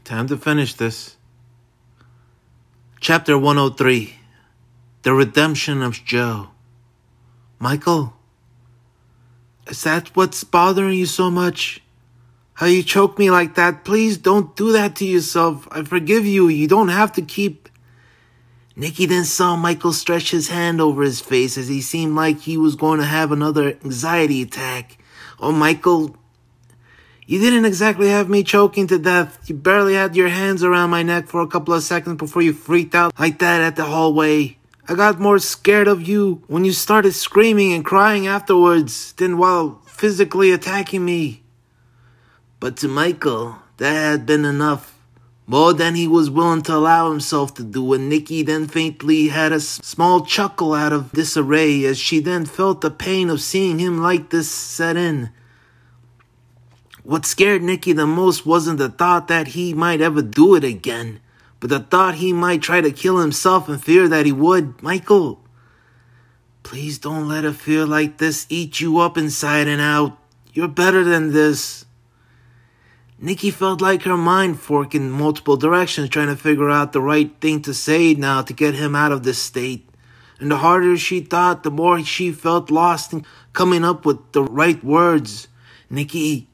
Time to finish this. Chapter 103. The Redemption of Joe. Michael, is that what's bothering you so much? How you choke me like that? Please don't do that to yourself. I forgive you. You don't have to keep... Nikki then saw Michael stretch his hand over his face as he seemed like he was going to have another anxiety attack. Oh, Michael, you didn't exactly have me choking to death. You barely had your hands around my neck for a couple of seconds before you freaked out like that at the hallway. I got more scared of you when you started screaming and crying afterwards than while physically attacking me. But to Michael, that had been enough. More than he was willing to allow himself to do, and Nikki then faintly had a small chuckle out of disarray as she then felt the pain of seeing him like this set in. What scared Nikki the most wasn't the thought that he might ever do it again, but the thought he might try to kill himself in fear that he would. Michael, please don't let a fear like this eat you up inside and out. You're better than this. Nikki felt like her mind forked in multiple directions, trying to figure out the right thing to say now to get him out of this state. And the harder she thought, the more she felt lost in coming up with the right words. Nikki,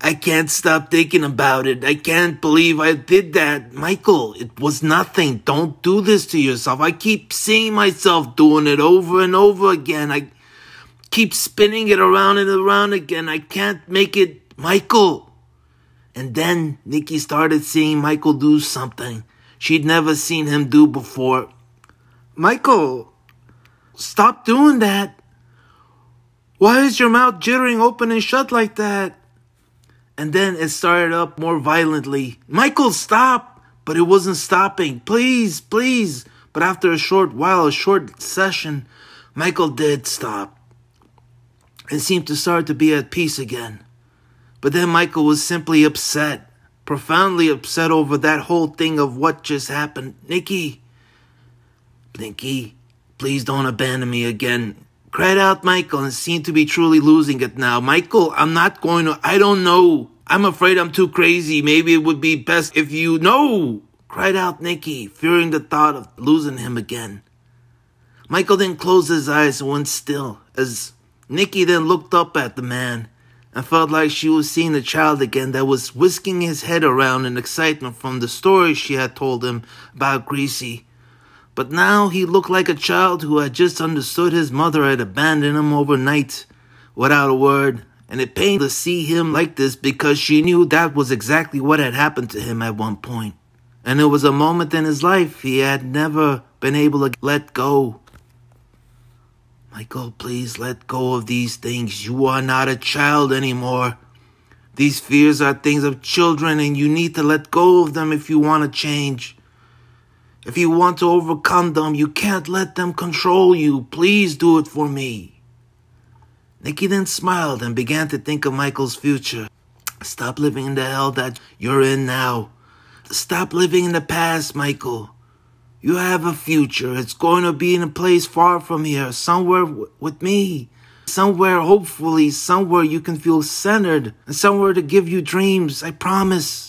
I can't stop thinking about it. I can't believe I did that. Michael, it was nothing. Don't do this to yourself. I keep seeing myself doing it over and over again. I keep spinning it around and around again. I can't make it. Michael. And then Nikki started seeing Michael do something she'd never seen him do before. Michael, stop doing that. Why is your mouth jittering open and shut like that? And then it started up more violently. Michael, stop! But it wasn't stopping. Please, please. But after a short session, Michael did stop and seemed to start to be at peace again. But then Michael was simply upset, profoundly upset over that whole thing of what just happened. Nikki, please don't abandon me again. Cried out Michael and seemed to be truly losing it now. Michael, I'm not going to, I don't know. I'm afraid I'm too crazy. Maybe it would be best if you, no, cried out Nikki, fearing the thought of losing him again. Michael then closed his eyes and went still as Nikki then looked up at the man and felt like she was seeing the child again that was whisking his head around in excitement from the story she had told him about Greasy. But now he looked like a child who had just understood his mother had abandoned him overnight without a word. And it pained to see him like this because she knew that was exactly what had happened to him at one point. And it was a moment in his life he had never been able to let go. Michael, please let go of these things. You are not a child anymore. These fears are things of children and you need to let go of them if you want to change. If you want to overcome them, you can't let them control you. Please do it for me. Nikki then smiled and began to think of Michael's future. Stop living in the hell that you're in now. Stop living in the past, Michael. You have a future. It's going to be in a place far from here, somewhere with me. Somewhere, hopefully, somewhere you can feel centered and somewhere to give you dreams, I promise.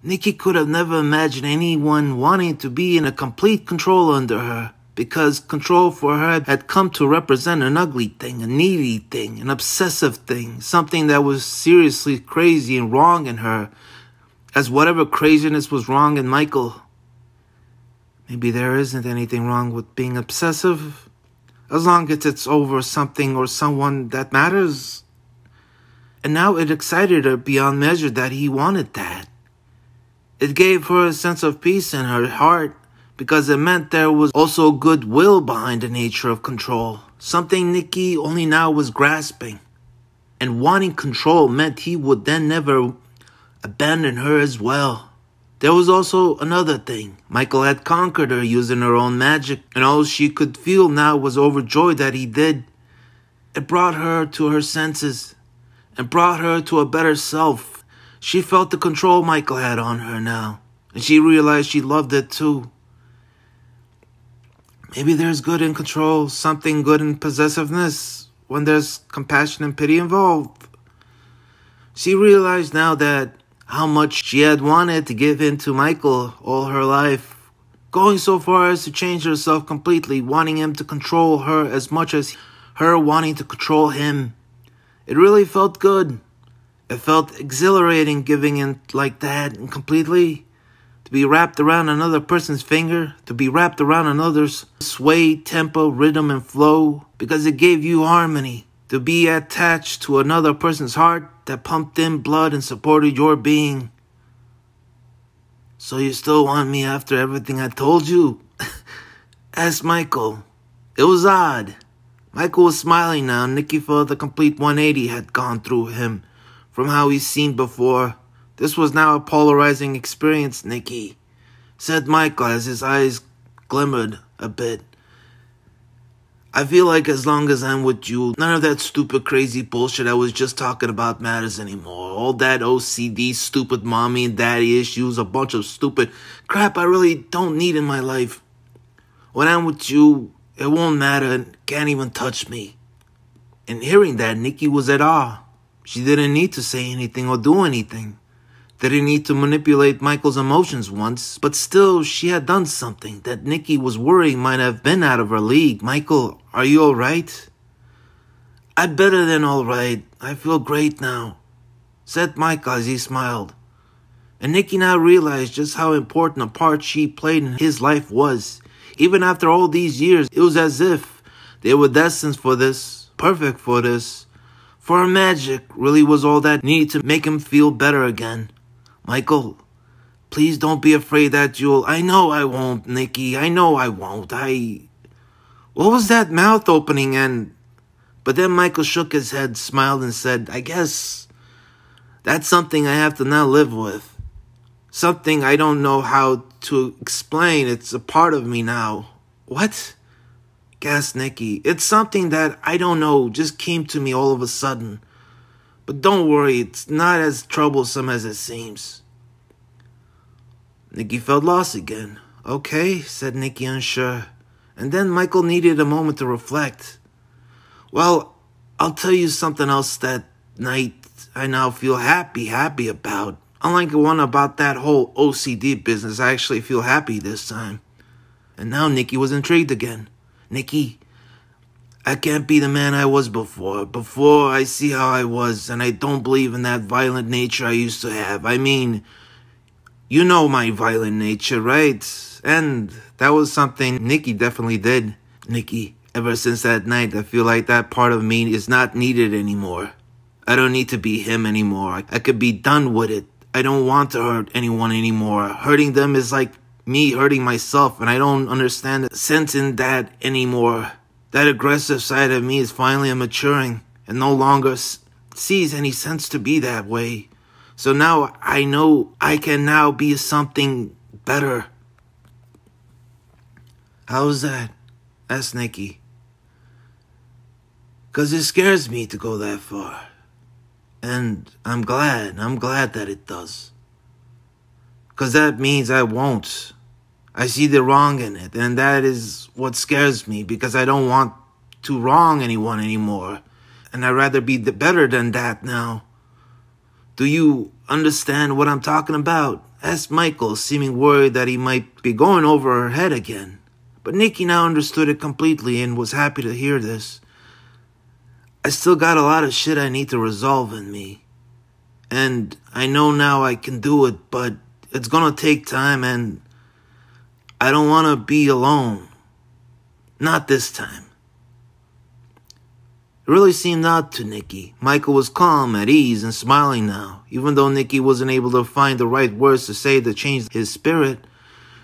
Nikki could have never imagined anyone wanting to be in a complete control under her because control for her had come to represent an ugly thing, a needy thing, an obsessive thing, something that was seriously crazy and wrong in her, as whatever craziness was wrong in Michael. Maybe there isn't anything wrong with being obsessive, as long as it's over something or someone that matters. And now it excited her beyond measure that he wanted that. It gave her a sense of peace in her heart because it meant there was also goodwill behind the nature of control, something Nikki only now was grasping. And wanting control meant he would then never abandon her as well. There was also another thing. Michael had conquered her using her own magic, and all she could feel now was overjoyed that he did. It brought her to her senses, and brought her to a better self. She felt the control Michael had on her now, and she realized she loved it too. Maybe there's good in control, something good in possessiveness, when there's compassion and pity involved. She realized now that how much she had wanted to give in to Michael all her life, going so far as to change herself completely, wanting him to control her as much as her wanting to control him. It really felt good. It felt exhilarating giving in like that and completely. To be wrapped around another person's finger, to be wrapped around another's sway, tempo, rhythm, and flow, because it gave you harmony. To be attached to another person's heart that pumped in blood and supported your being. So you still want me after everything I told you? Asked Michael. It was odd. Michael was smiling now. Nikki felt a complete 180 had gone through him from how he's seen before. This was now a polarizing experience, Nikki, said Michael as his eyes glimmered a bit. I feel like as long as I'm with you, none of that stupid crazy bullshit I was just talking about matters anymore. All that OCD, stupid mommy and daddy issues, a bunch of stupid crap I really don't need in my life. When I'm with you, it won't matter and can't even touch me. And hearing that, Nikki was at awe. She didn't need to say anything or do anything. Didn't need to manipulate Michael's emotions once, but still she had done something that Nikki was worrying might have been out of her league. Michael, are you alright? I'm better than alright. I feel great now, said Michael as he smiled. And Nikki now realized just how important a part she played in his life was. Even after all these years, it was as if they were destined for this, perfect for this. For her magic really was all that needed to make him feel better again. Michael, please don't be afraid that you'll... I know I won't, Nikki. I know I won't. What was that mouth opening and... But then Michael shook his head, smiled, and said, I guess that's something I have to now live with. Something I don't know how to explain. It's a part of me now. What? Gasped Nikki. It's something that I don't know, just came to me all of a sudden. But don't worry, it's not as troublesome as it seems. Nikki felt lost again. Okay, said Nikki, unsure. And then Michael needed a moment to reflect. Well, I'll tell you something else that night I now feel happy about. Unlike the one about that whole OCD business, I actually feel happy this time. And now Nikki was intrigued again. Nikki, I can't be the man I was before. Before I see how I was, and I don't believe in that violent nature I used to have. I mean, you know my violent nature, right? And that was something Nikki definitely did. Nikki, ever since that night, I feel like that part of me is not needed anymore. I don't need to be him anymore. I could be done with it. I don't want to hurt anyone anymore. Hurting them is like me hurting myself, and I don't understand the sense in that anymore. That aggressive side of me is finally maturing and no longer sees any sense to be that way. So now I know I can now be something better. How's that? Asked Nikki. 'Cause it scares me to go that far. And I'm glad that it does. 'Cause that means I won't. I see the wrong in it, and that is what scares me, because I don't want to wrong anyone anymore. And I'd rather be better than that now. Do you understand what I'm talking about? Asked Michael, seeming worried that he might be going over her head again. But Nikki now understood it completely and was happy to hear this. I still got a lot of shit I need to resolve in me. And I know now I can do it, but it's gonna take time, and I don't want to be alone. Not this time. It really seemed odd to Nikki. Michael was calm, at ease, and smiling now. Even though Nikki wasn't able to find the right words to say to change his spirit,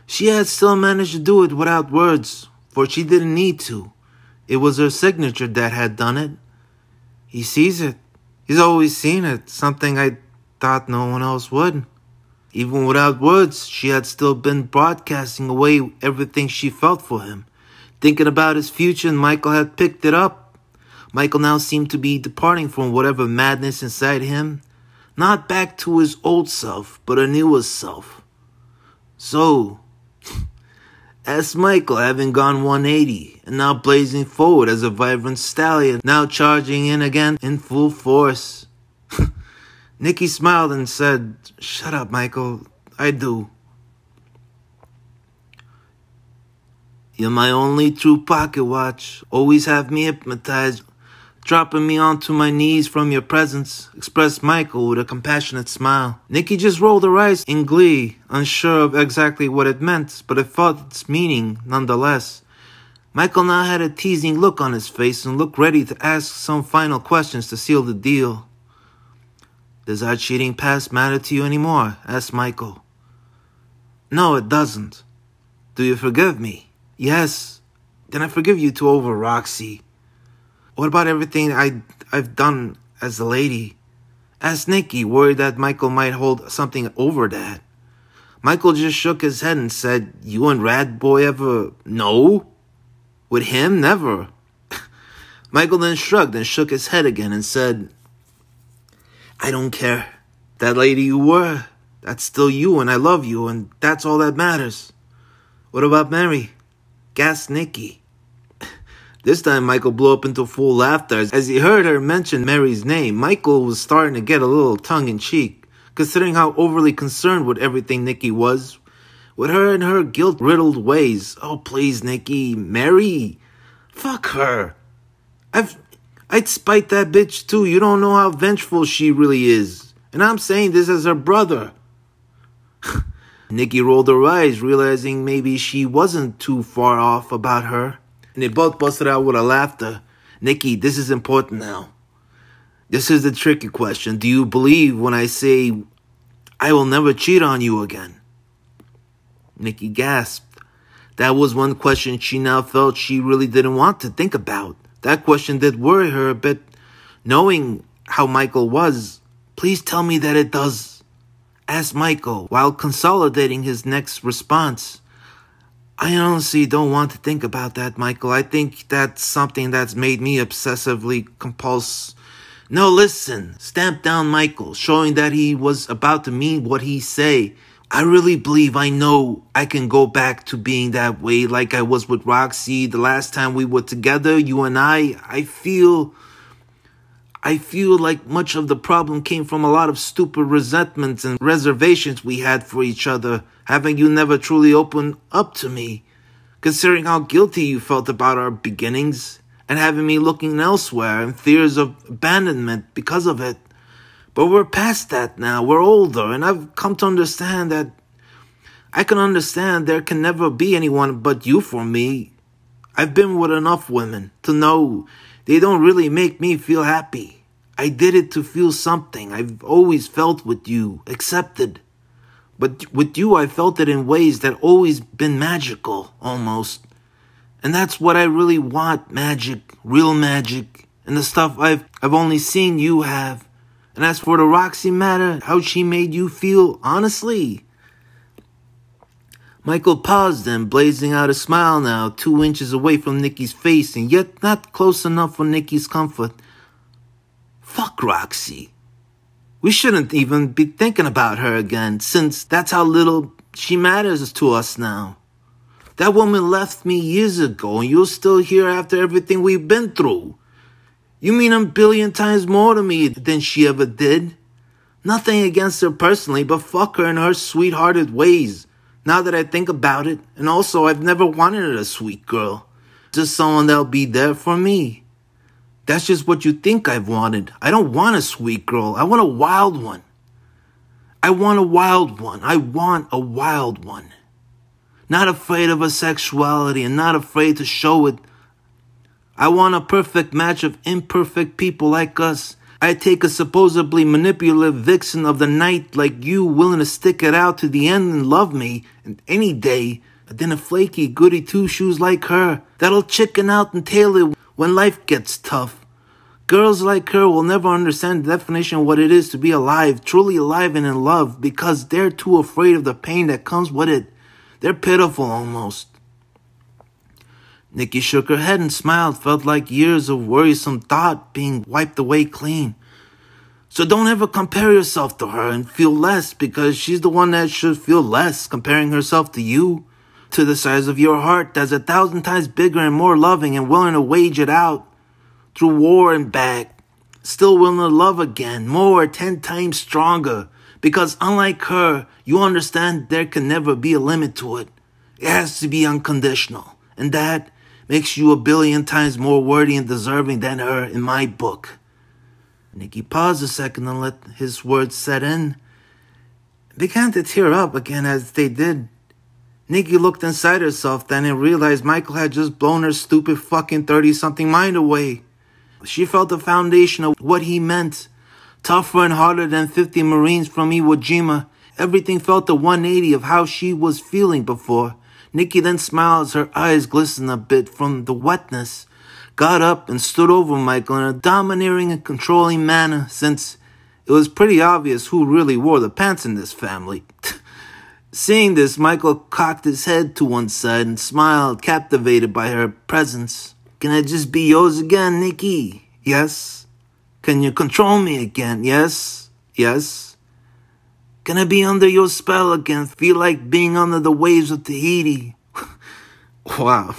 she had still managed to do it without words, for she didn't need to. It was her signature that had done it. He sees it. He's always seen it, something I thought no one else would. Even without words, she had still been broadcasting away everything she felt for him. Thinking about his future, and Michael had picked it up. Michael now seemed to be departing from whatever madness inside him. Not back to his old self, but a newer self. So, as Michael, having gone 180, and now blazing forward as a vibrant stallion, now charging in again in full force. Nikki smiled and said, "Shut up, Michael. I do. You're my only true pocket watch. Always have me hypnotized, dropping me onto my knees from your presence," expressed Michael with a compassionate smile. Nikki just rolled her eyes in glee, unsure of exactly what it meant, but it felt its meaning nonetheless. Michael now had a teasing look on his face and looked ready to ask some final questions to seal the deal. "Does our cheating past matter to you anymore?" asked Michael. "No, it doesn't." "Do you forgive me?" "Yes." "Then I forgive you too over Roxy." "What about everything I've done as a lady?" asked Nikki, worried that Michael might hold something over that. Michael just shook his head and said, "You and Madboy ever..." "No. With him, never." Michael then shrugged and shook his head again and said, "I don't care. That lady you were, that's still you, and I love you, and that's all that matters." "What about Mary?" gasped Nikki. This time Michael blew up into full laughter as he heard her mention Mary's name. Michael was starting to get a little tongue-in-cheek, considering how overly concerned with everything Nikki was, with her and her guilt-riddled ways. "Oh, please, Nikki. Mary? Fuck her. I'd spite that bitch too. You don't know how vengeful she really is. And I'm saying this as her brother." Nikki rolled her eyes, realizing maybe she wasn't too far off about her. And they both busted out with a laughter. "Nikki, this is important now. This is the tricky question. Do you believe when I say I will never cheat on you again?" Nikki gasped. That was one question she now felt she really didn't want to think about. That question did worry her a bit, knowing how Michael was. "Please tell me that it does," asked Michael, while consolidating his next response. "I honestly don't want to think about that, Michael. I think that's something that's made me obsessively compulsive." "No, listen," stamped down Michael, showing that he was about to mean what he say. "I really believe I know I can go back to being that way like I was with Roxy the last time we were together, you and I feel like much of the problem came from a lot of stupid resentments and reservations we had for each other, having you never truly open up to me, considering how guilty you felt about our beginnings, and having me looking elsewhere in fears of abandonment because of it. But we're past that now. We're older, and I've come to understand that I can understand there can never be anyone but you for me. I've been with enough women to know they don't really make me feel happy. I did it to feel something I've always felt with you, accepted. But with you, I felt it in ways that always been magical, almost. And that's what I really want, magic, real magic, and the stuff I've only seen you have. And as for the Roxy matter, how she made you feel, honestly." Michael paused then, blazing out a smile now, 2 inches away from Nikki's face, and yet not close enough for Nikki's comfort. "Fuck Roxy. We shouldn't even be thinking about her again, since that's how little she matters to us now. That woman left me years ago, and you're still here after everything we've been through. You mean a billion times more to me than she ever did. Nothing against her personally, but fuck her and her sweethearted ways, now that I think about it. And also, I've never wanted a sweet girl. Just someone that'll be there for me. That's just what you think I've wanted. I don't want a sweet girl. I want a wild one. I want a wild one. I want a wild one. Not afraid of her sexuality and not afraid to show it. I want a perfect match of imperfect people like us. I take a supposedly manipulative vixen of the night like you, willing to stick it out to the end and love me any day, and then a flaky goody two-shoes like her that'll chicken out and tail it when life gets tough. Girls like her will never understand the definition of what it is to be alive, truly alive and in love, because they're too afraid of the pain that comes with it. They're pitiful almost." Nikki shook her head and smiled, felt like years of worrisome thought being wiped away clean. "So don't ever compare yourself to her and feel less, because she's the one that should feel less, comparing herself to you, to the size of your heart that's 1,000 times bigger and more loving and willing to wage it out through war and back. still willing to love again, more, 10 times stronger. Because unlike her, you understand there can never be a limit to it. It has to be unconditional. And that makes you a billion times more worthy and deserving than her in my book. Nikki paused a second and let his words set in. Began to tear up again as they did. Nikki looked inside herself then and realized Michael had just blown her stupid fucking 30-something mind away. She felt the foundation of what he meant. Tougher and harder than 50 Marines from Iwo Jima. Everything felt the 180 of how she was feeling before. Nikki then smiled as her eyes glistened a bit from the wetness. Got up and stood over Michael in a domineering and controlling manner, since it was pretty obvious who really wore the pants in this family. Seeing this, Michael cocked his head to one side and smiled, captivated by her presence. Can I just be yours again, Nikki? Yes. Can you control me again? Yes. Yes. Can I be under your spell again? Feel like being under the waves of Tahiti? Wow.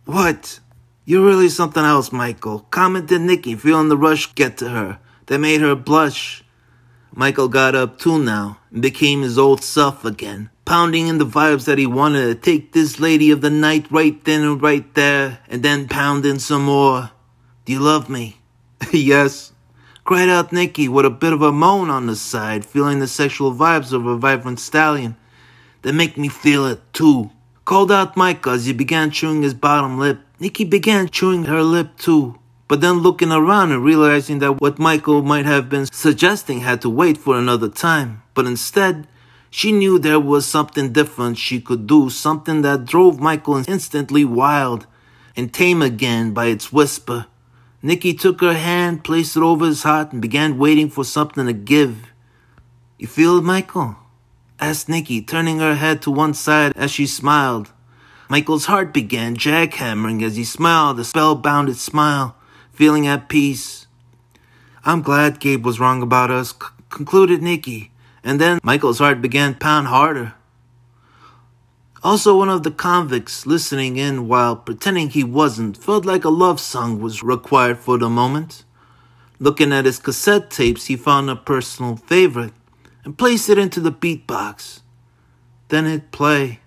What? You're really something else, Michael, commented Nikki, feeling the rush get to her. That made her blush. Michael got up too now and became his old self again, pounding in the vibes that he wanted to take this lady of the night right then and right there, and then pound in some more. Do you love me? Yes. Cried out Nikki with a bit of a moan on the side, feeling the sexual vibes of a vibrant stallion. They make me feel it too. Called out Michael as he began chewing his bottom lip. Nikki began chewing her lip too, but then looking around and realizing that what Michael might have been suggesting had to wait for another time. But instead, she knew there was something different she could do, something that drove Michael instantly wild and tame again by its whisper. Nikki took her hand, placed it over his heart, and began waiting for something to give. You feel it, Michael? Asked Nikki, turning her head to one side as she smiled. Michael's heart began jackhammering as he smiled, a spellbounded smile, feeling at peace. I'm glad Gabe was wrong about us, concluded Nikki, and then Michael's heart began to pound harder. Also, one of the convicts listening in while pretending he wasn't felt like a love song was required for the moment. Looking at his cassette tapes, he found a personal favorite and placed it into the beatbox. Then hit play.